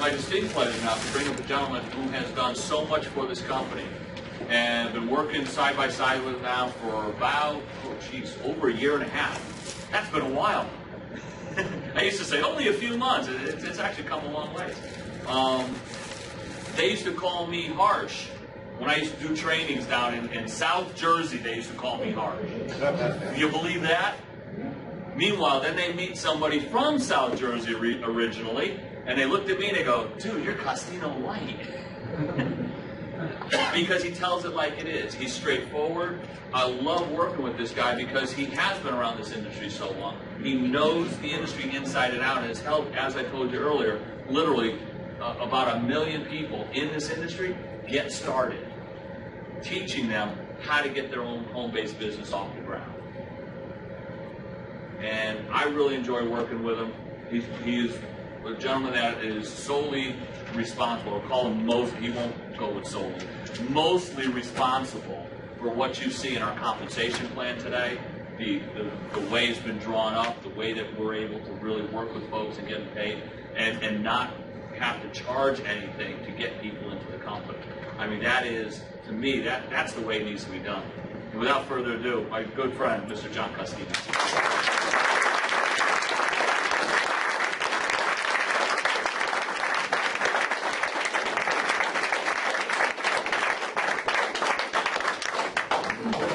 my distinct pleasure now to bring up a gentleman who has done so much for this company and been working side by side with him now for about, over a year and a half. That's been a while. I used to say only a few months. It's actually come a long way. They used to call me harsh. When I used to do trainings down in South Jersey, they used to call me harsh. Do you believe that? Meanwhile, then they meet somebody from South Jersey originally, and they looked at me and they go, dude, you're Costino light. Because he tells it like it is. He's straightforward. I love working with this guy because he has been around this industry so long. He knows the industry inside and out and has helped, as I told you earlier, literally about 1 million people in this industry get started, teaching them how to get their own home-based business off the ground. And I really enjoy working with him. He is a gentleman that is solely responsible, or call him he won't go with solely, mostly responsible for what you see in our compensation plan today, the way it's been drawn up, the way that we're able to really work with folks and get them paid, and not have to charge anything to get people into the company. I mean, that is, to me, that's the way it needs to be done. And without further ado, my good friend, Mr. John Costino.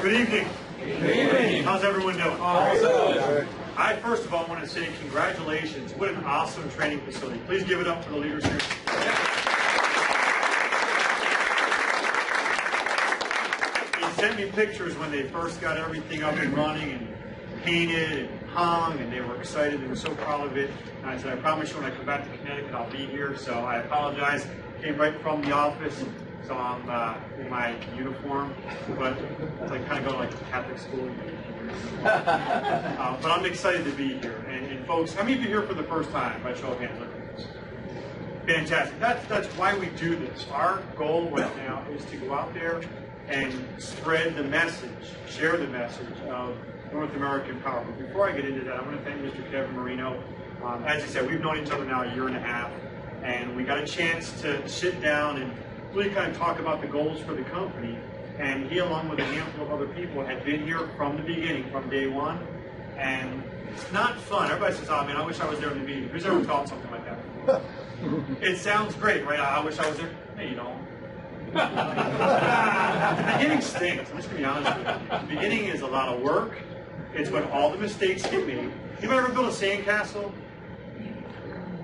Good evening. Good evening. How's everyone doing? Awesome. I first of all want to say congratulations. What an awesome training facility. Please give it up for the leaders here. He sent me pictures when they first got everything up and running and painted and hung, and they were excited. They were so proud of it. And I said, I promise you when I come back to Connecticut, I'll be here. So I apologize. Came right from the office. So I'm in my uniform, but it's like kind of going like to Catholic school. But I'm excited to be here. And folks, how many of you are here for the first time? By show of hands, look at this. Fantastic. That's why we do this. Our goal right now is to go out there and spread the message, share the message of North American power. But before I get into that, I want to thank Mr. Kevin Marino. As I said, we've known each other now a year and a half, and we got a chance to sit down and really kind of talk about the goals for the company. And he, along with a handful of other people, had been here from the beginning, from day one. And it's not fun. Everybody says, oh man, I wish I was there in the meeting. Who's ever thought something like that before? It sounds great, right? I wish I was there. Hey, you don't. The beginning stinks. I'm just going to be honest with you. The beginning is a lot of work. It's when all the mistakes get made. You ever build a sandcastle?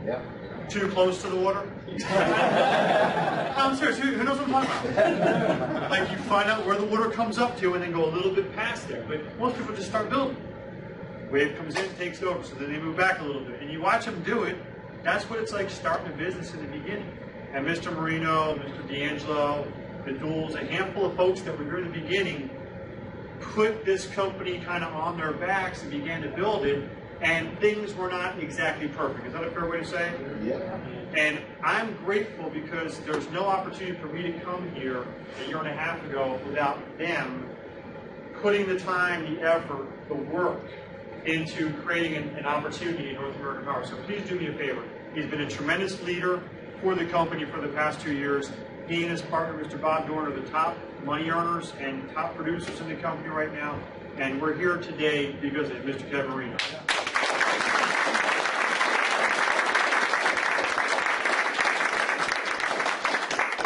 Yeah. Too close to the water? I'm serious, who knows what I'm talking about? Like you find out where the water comes up to and then go a little bit past there. But most people just start building. Wave comes in, takes it over, so then they move back a little bit. And you watch them do it. That's what it's like starting a business in the beginning. And Mr. Marino, Mr. D'Angelo, the Duels, a handful of folks that were here in the beginning put this company kind of on their backs and began to build it. And things were not exactly perfect. Is that a fair way to say it? Yeah. And I'm grateful because there's no opportunity for me to come here a year and a half ago without them putting the time, the effort, the work into creating an opportunity in North American Power. So please do me a favor. He's been a tremendous leader for the company for the past 2 years. He and his partner, Mr. Bob Dorn, are the top money earners and top producers in the company right now. And we're here today because of Mr. Kevin Marino.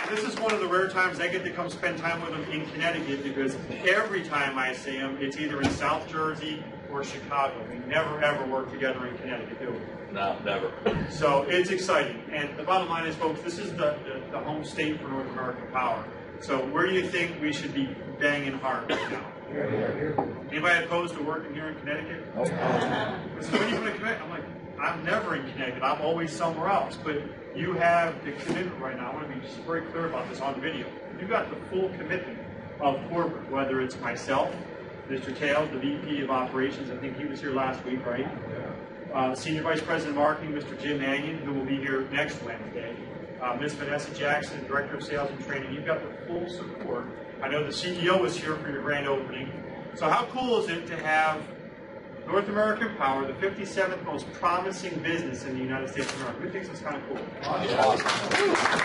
This is one of the rare times I get to come spend time with him in Connecticut because every time I see him, it's either in South Jersey or Chicago. We never ever work together in Connecticut, do we? No, never. So it's exciting. And the bottom line is, folks, this is the home state for North American Power. So where do you think we should be banging hard right now? Anybody opposed to working here in Connecticut? Okay. So when are you going to commit? I'm like, I'm never in Connecticut. I'm always somewhere else. But you have the commitment right now. I want to be just very clear about this on video. You've got the full commitment of corporate, whether it's myself, Mr. Tails, the VP of Operations. I think he was here last week, right? Senior Vice President of Marketing, Mr. Jim Mannion, who will be here next Wednesday. Ms. Vanessa Jackson, Director of Sales and Training. You've got the full support. I know the CEO was here for your grand opening. So how cool is it to have North American Power, the 57th most promising business in the United States of America. Who thinks it's kind of cool? Awesome.